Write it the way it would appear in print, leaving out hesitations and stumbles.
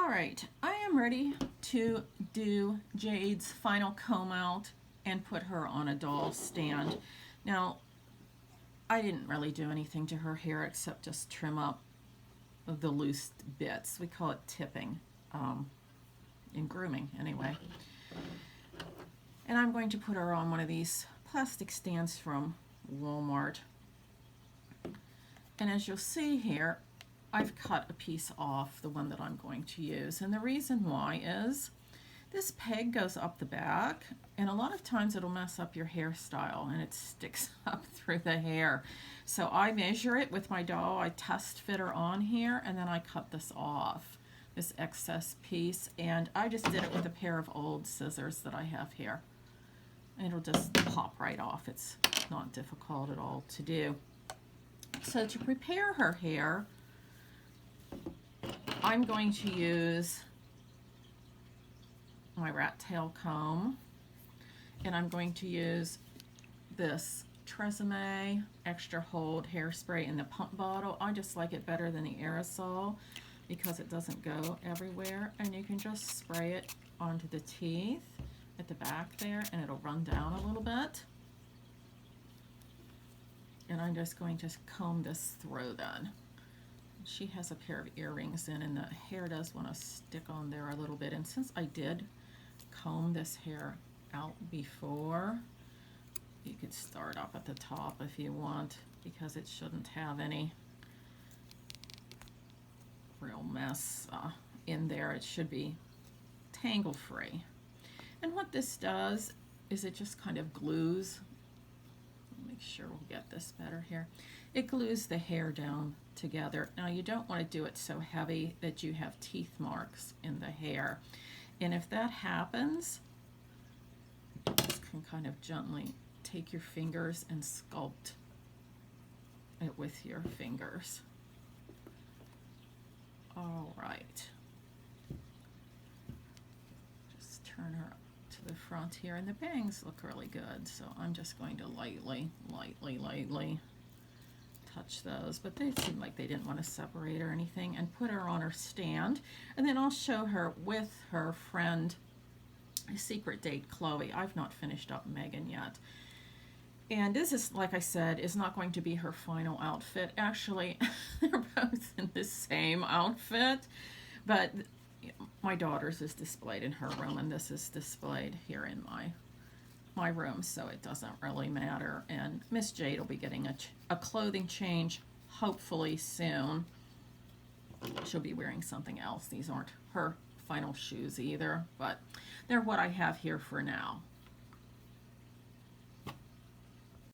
All right, I am ready to do Jade's final comb out and put her on a doll stand. Now, I didn't really do anything to her hair except just trim up the loose bits. We call it tipping in grooming anyway. And I'm going to put her on one of these plastic stands from Walmart. And as you'll see here, I've cut a piece off, the one that I'm going to use. And the reason why is this peg goes up the back, and a lot of times it'll mess up your hairstyle and it sticks up through the hair. So I measure it with my doll, I test fit her on here, and then I cut this off, this excess piece, and I just did it with a pair of old scissors that I have here. It'll just pop right off. It's not difficult at all to do. So to prepare her hair, I'm going to use my rat tail comb, and I'm going to use this Tresemme Extra Hold hairspray in the pump bottle. I just like it better than the aerosol because it doesn't go everywhere, and you can just spray it onto the teeth at the back there and it'll run down a little bit. And I'm just going to comb this through then. She has a pair of earrings in, and the hair does want to stick on there a little bit. And since I did comb this hair out before, you could start up at the top if you want, because it shouldn't have any real mess in there. It should be tangle free. And what this does is it just kind of glues, make sure we'll get this better here. It glues the hair down together. Now you don't want to do it so heavy that you have teeth marks in the hair. And if that happens, you just can kind of gently take your fingers and sculpt it with your fingers. All right. Just turn her up to the front here, and the bangs look really good. So I'm just going to lightly touch those, but they seem like they didn't want to separate or anything, and put her on her stand. And then I'll show her with her friend, secret date Chloe. I've not finished up Megan yet. And this is, like I said, is not going to be her final outfit. Actually, they're both in the same outfit, but my daughter's is displayed in her room, and this is displayed here in my room, so it doesn't really matter. And Miss Jade will be getting a clothing change hopefully soon. She'll be wearing something else. These aren't her final shoes either, but they're what I have here for now.